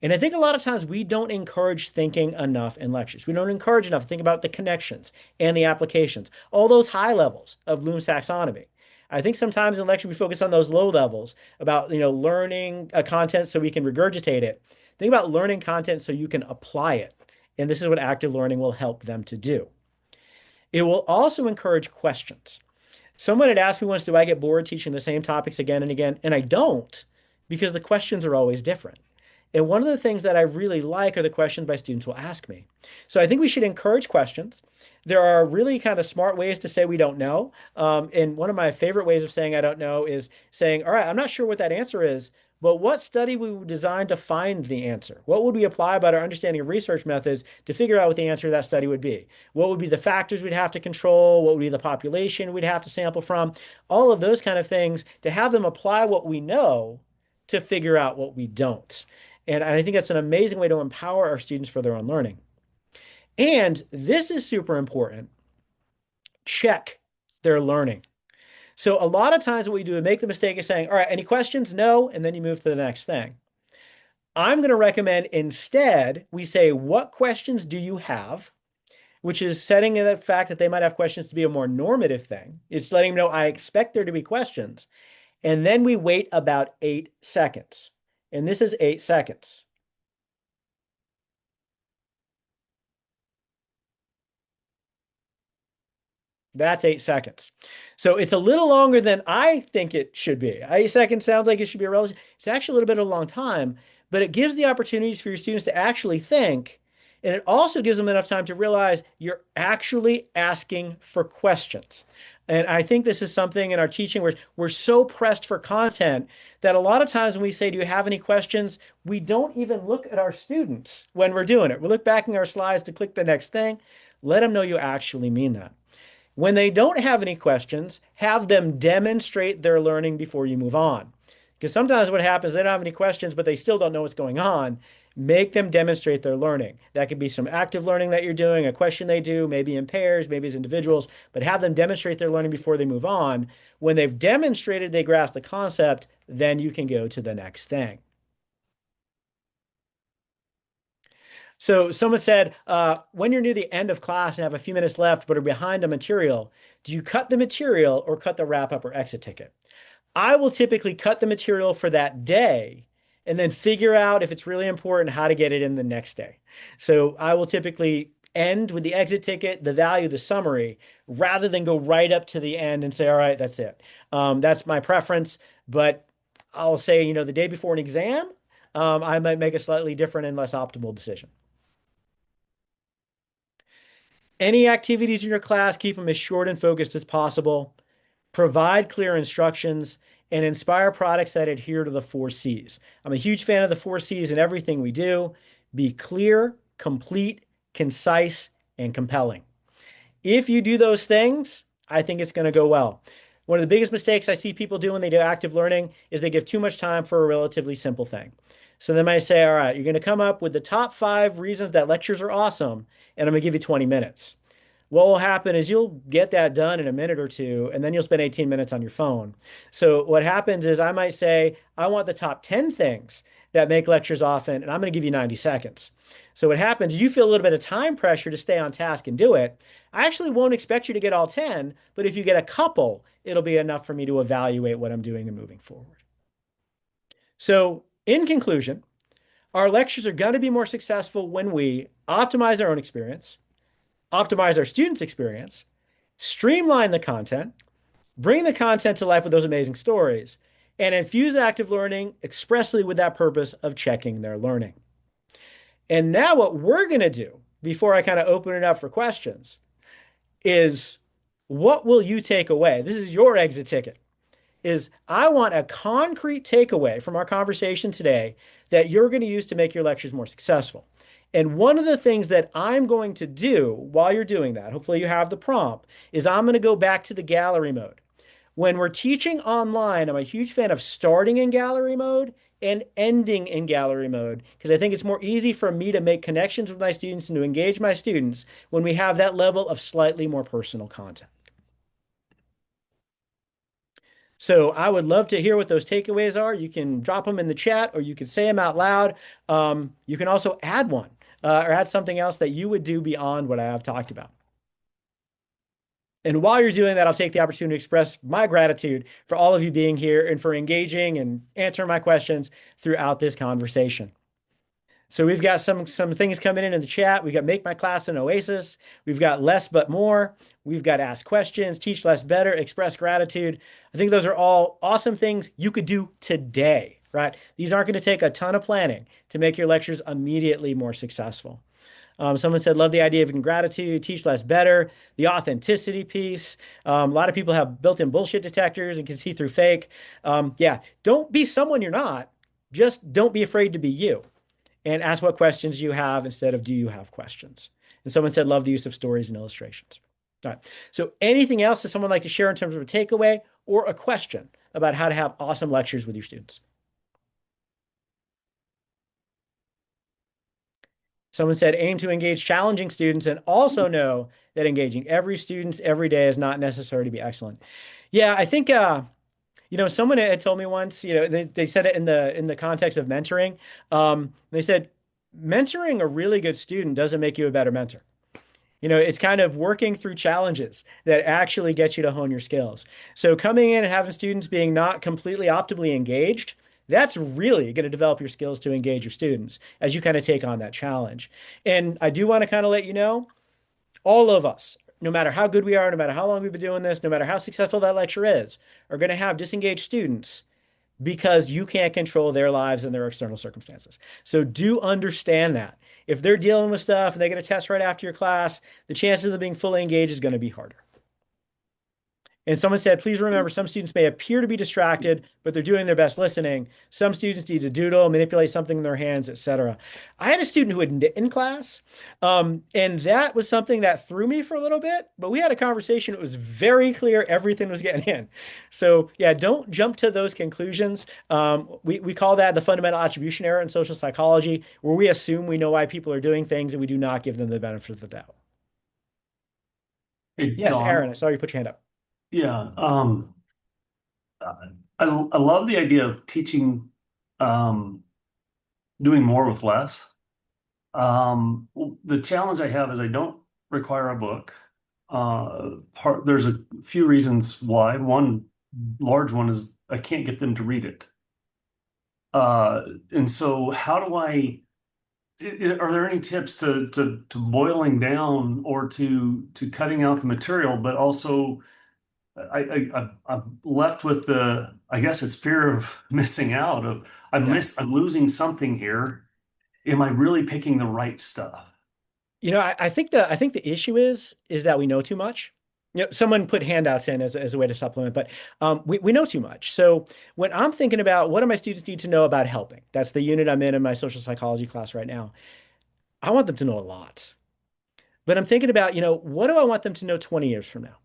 And I think a lot of times we don't encourage thinking enough in lectures. We don't encourage enough to think about the connections and the applications, all those high levels of Bloom's taxonomy. I think sometimes in lecture we focus on those low levels about, learning content so we can regurgitate it. Think about learning content so you can apply it. And this is what active learning will help them to do. It will also encourage questions. Someone had asked me once, do I get bored teaching the same topics again and again? And I don't, because the questions are always different. And one of the things that I really like are the questions my students will ask me. So I think we should encourage questions. There are really kind of smart ways to say we don't know. And one of my favorite ways of saying I don't know is saying, all right, I'm not sure what that answer is, but what study we would design to find the answer? What would we apply about our understanding of research methods to figure out what the answer to that study would be? What would be the factors we'd have to control? What would be the population we'd have to sample from? All of those kind of things to have them apply what we know to figure out what we don't. And I think that's an amazing way to empower our students for their own learning. And this is super important. Check their learning. So a lot of times what we do is make the mistake of saying, all right, any questions? No. And then you move to the next thing. I'm going to recommend instead we say, what questions do you have? Which is setting the fact that they might have questions to be a more normative thing. It's letting them know I expect there to be questions. And then we wait about 8 seconds. And this is 8 seconds. That's 8 seconds. So it's a little longer than I think it should be. 8 seconds sounds like it should be a relative. It's actually a little bit of a long time, but it gives the opportunities for your students to actually think. And it also gives them enough time to realize you're actually asking for questions. And I think this is something in our teaching where we're so pressed for content that a lot of times when we say, do you have any questions? We don't even look at our students when we're doing it. We look back in our slides to click the next thing. Let them know you actually mean that. When they don't have any questions, have them demonstrate their learning before you move on. Because sometimes what happens, they don't have any questions, but they still don't know what's going on. Make them demonstrate their learning. That could be some active learning that you're doing, a question they do, maybe in pairs, maybe as individuals, but have them demonstrate their learning before they move on. When they've demonstrated they grasp the concept, then you can go to the next thing. So someone said, when you're near the end of class and have a few minutes left, but are behind a material, do you cut the material or cut the wrap up or exit ticket? I will typically cut the material for that day and then figure out if it's really important how to get it in the next day. So I will typically end with the exit ticket, the value, the summary, rather than go right up to the end and say, all right, that's it. That's my preference, but I'll say, the day before an exam, I might make a slightly different and less optimal decision. Any activities in your class, keep them as short and focused as possible. Provide clear instructions and inspire products that adhere to the 4 C's. I'm a huge fan of the 4 C's in everything we do. Be clear, complete, concise, and compelling. If you do those things, I think it's going to go well. One of the biggest mistakes I see people do when they do active learning is they give too much time for a relatively simple thing. So they might say, all right, you're going to come up with the top 5 reasons that lectures are awesome, and I'm going to give you 20 minutes. What will happen is you'll get that done in a minute or two, and then you'll spend 18 minutes on your phone. So what happens is I might say, I want the top 10 things that make lectures often, and I'm going to give you 90 seconds. So what happens, you feel a little bit of time pressure to stay on task and do it. I actually won't expect you to get all 10, but if you get a couple, it'll be enough for me to evaluate what I'm doing and moving forward. So in conclusion, our lectures are going to be more successful when we optimize our own experience, optimize our students' experience, streamline the content, bring the content to life with those amazing stories, and infuse active learning expressly with that purpose of checking their learning. And now what we're going to do before I kind of open it up for questions is what will you take away? This is your exit ticket. Is I want a concrete takeaway from our conversation today that you're going to use to make your lectures more successful. And one of the things that I'm going to do while you're doing that, hopefully you have the prompt, is I'm going to go back to the gallery mode. When we're teaching online, I'm a huge fan of starting in gallery mode and ending in gallery mode because I think it's more easy for me to make connections with my students and to engage my students when we have that level of slightly more personal content. So I would love to hear what those takeaways are. You can drop them in the chat or you can say them out loud. You can also add one or add something else that you would do beyond what I have talked about. And while you're doing that, I'll take the opportunity to express my gratitude for all of you being here and for engaging and answering my questions throughout this conversation. So we've got some things coming in the chat. We've got Make My Class an Oasis. We've got Less But More. We've got Ask Questions, Teach Less Better, Express Gratitude. I think those are all awesome things you could do today, right? These aren't going to take a ton of planning to make your lectures immediately more successful. Someone said, love the idea of gratitude, teach less better, the authenticity piece. A lot of people have built-in bullshit detectors and can see through fake. Yeah, don't be someone you're not. Just don't be afraid to be you. And ask what questions you have instead of do you have questions. And someone said, love the use of stories and illustrations. All right. So anything else that someone would like to share in terms of a takeaway or a question about how to have awesome lectures with your students? Someone said aim to engage challenging students and also know that engaging every student every day is not necessary to be excellent. Yeah, I think someone had told me once, they said it in the context of mentoring. They said mentoring a really good student doesn't make you a better mentor. It's kind of working through challenges that actually get you to hone your skills. So coming in and having students being not completely optimally engaged, that's really going to develop your skills to engage your students as you kind of take on that challenge. And I do want to kind of let you know, all of us, no matter how good we are, no matter how long we've been doing this, no matter how successful that lecture is, are going to have disengaged students because you can't control their lives and their external circumstances. So do understand that. If they're dealing with stuff and they get a test right after your class, the chances of them being fully engaged is going to be harder. And someone said, please remember, some students may appear to be distracted, but they're doing their best listening. Some students need to doodle, manipulate something in their hands, etc. I had a student who had knit in class, and that was something that threw me for a little bit, but we had a conversation. It was very clear everything was getting in. So yeah, don't jump to those conclusions. We call that the fundamental attribution error in social psychology, where we assume we know why people are doing things and we do not give them the benefit of the doubt. Hey, Yes, Aaron, Don. I saw you put your hand up. Yeah. I love the idea of teaching, um, doing more with less. The challenge I have is I don't require a book. There's a few reasons why. One large one is I can't get them to read it. And so how do are there any tips to boiling down or to cutting out the material, but also I'm left with I guess it's fear of missing out of Yeah. I'm losing something here. Am I really picking the right stuff? I think the issue is that we know too much. Someone put handouts in as a way to supplement, but we know too much. So when I'm thinking about what do my students need to know about helping, that's the unit I'm in my social psychology class right now. I want them to know a lot. But I'm thinking about, what do I want them to know 20 years from now,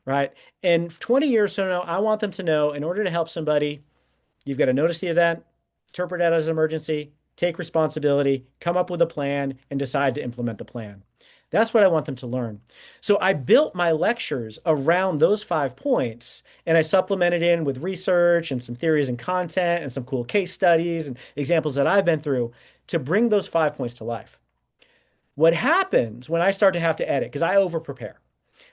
right? And 20 years from now, I want them to know in order to help somebody, you've got to notice the event, interpret that as an emergency, take responsibility, come up with a plan, and decide to implement the plan. That's what I want them to learn. So I built my lectures around those 5 points, and I supplemented in with research and some theories and content and some cool case studies and examples that I've been through to bring those 5 points to life. What happens when I start to have to edit, because I over prepare,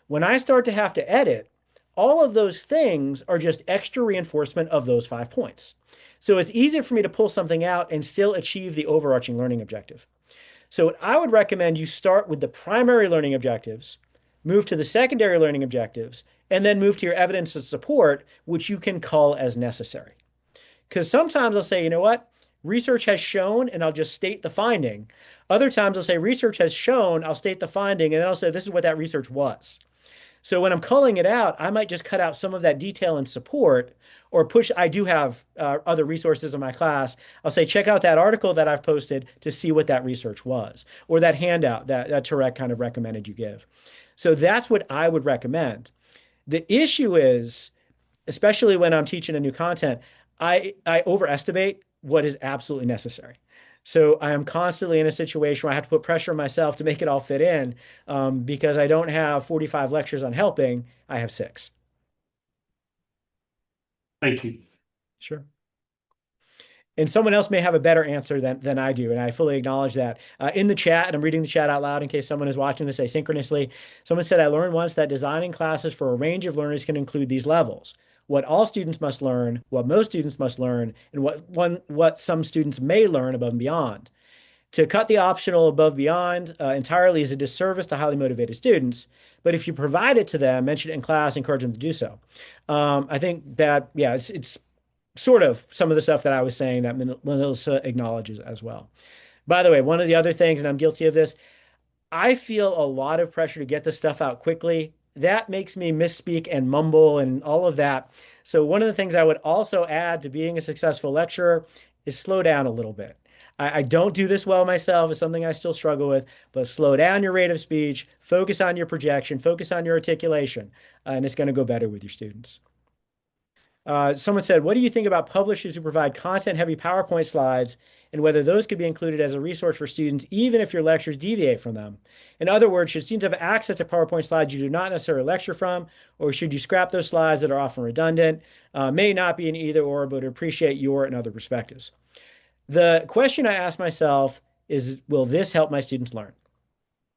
when I start to have to edit, all of those things are just extra reinforcement of those 5 points. So it's easier for me to pull something out and still achieve the overarching learning objective. So I would recommend you start with the primary learning objectives, move to the secondary learning objectives, and then move to your evidence of support, which you can call as necessary. Because sometimes I'll say, you know what? Research has shown, and I'll just state the finding. Other times I'll say research has shown, I'll state the finding, and then I'll say this is what that research was. So when I'm culling it out, I might just cut out some of that detail and support or push. I do have other resources in my class. I'll say, check out that article that I've posted to see what that research was, or that handout that Tarek kind of recommended you give. So that's what I would recommend. The issue is, especially when I'm teaching a new content, I overestimate what is absolutely necessary. So I am constantly in a situation where I have to put pressure on myself to make it all fit in because I don't have 45 lectures on helping. I have 6. Thank you. Sure. And someone else may have a better answer than I do, and I fully acknowledge that. In the chat, and I'm reading the chat out loud in case someone is watching this asynchronously, someone said, I learned once that designing classes for a range of learners can include these levels. What all students must learn, what most students must learn, and what some students may learn above and beyond. To cut the optional above and beyond entirely is a disservice to highly motivated students. But if you provide it to them, mention it in class, encourage them to do so. I think that, yeah, it's sort of some of the stuff that I was saying that Melissa acknowledges as well. By the way, one of the other things, and I'm guilty of this, I feel a lot of pressure to get this stuff out quickly. That makes me misspeak and mumble and all of that. So one of the things I would also add to being a successful lecturer is slow down a little bit. I don't do this well myself. It's something I still struggle with, but slow down your rate of speech, focus on your projection, focus on your articulation, and it's going to go better with your students. Someone said, what do you think about publishers who provide content-heavy PowerPoint slides and whether those could be included as a resource for students, even if your lectures deviate from them. In other words, should students have access to PowerPoint slides you do not necessarily lecture from, or should you scrap those slides that are often redundant? May not be an either or, but appreciate your and other perspectives. The question I ask myself is, will this help my students learn?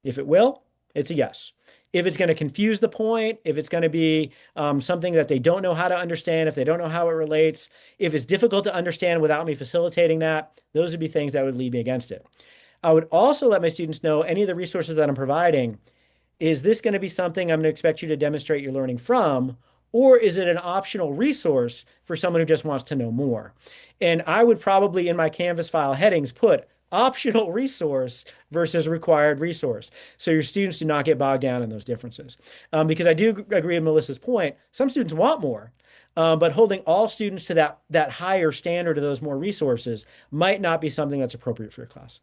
If it will, it's a yes. If it's going to confuse the point, if it's going to be something that they don't know how to understand, if they don't know how it relates, if it's difficult to understand without me facilitating that, those would be things that would lead me against it. I would also let my students know any of the resources that I'm providing. Is this going to be something I'm going to expect you to demonstrate your learning from, or is it an optional resource for someone who just wants to know more? And I would probably in my Canvas file headings put optional resource versus required resource. So your students do not get bogged down in those differences. Because I do agree with Melissa's point. Some students want more, but holding all students to that higher standard of those more resources might not be something that's appropriate for your class.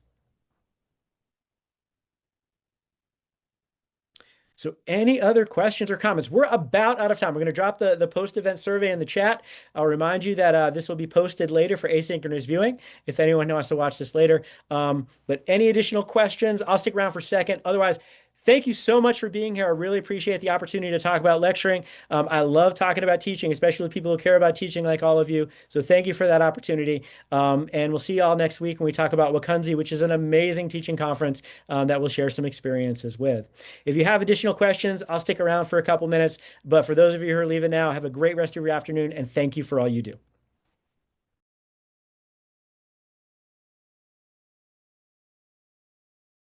So any other questions or comments? We're about out of time. We're going to drop the post-event survey in the chat. I'll remind you that this will be posted later for asynchronous viewing if anyone wants to watch this later. But any additional questions? I'll stick around for a second. Otherwise, thank you so much for being here. I really appreciate the opportunity to talk about lecturing. I love talking about teaching, especially with people who care about teaching like all of you. So thank you for that opportunity. And we'll see you all next week when we talk about Wakunzi, which is an amazing teaching conference that we'll share some experiences with. If you have additional questions, I'll stick around for a couple minutes. But for those of you who are leaving now, have a great rest of your afternoon, and thank you for all you do.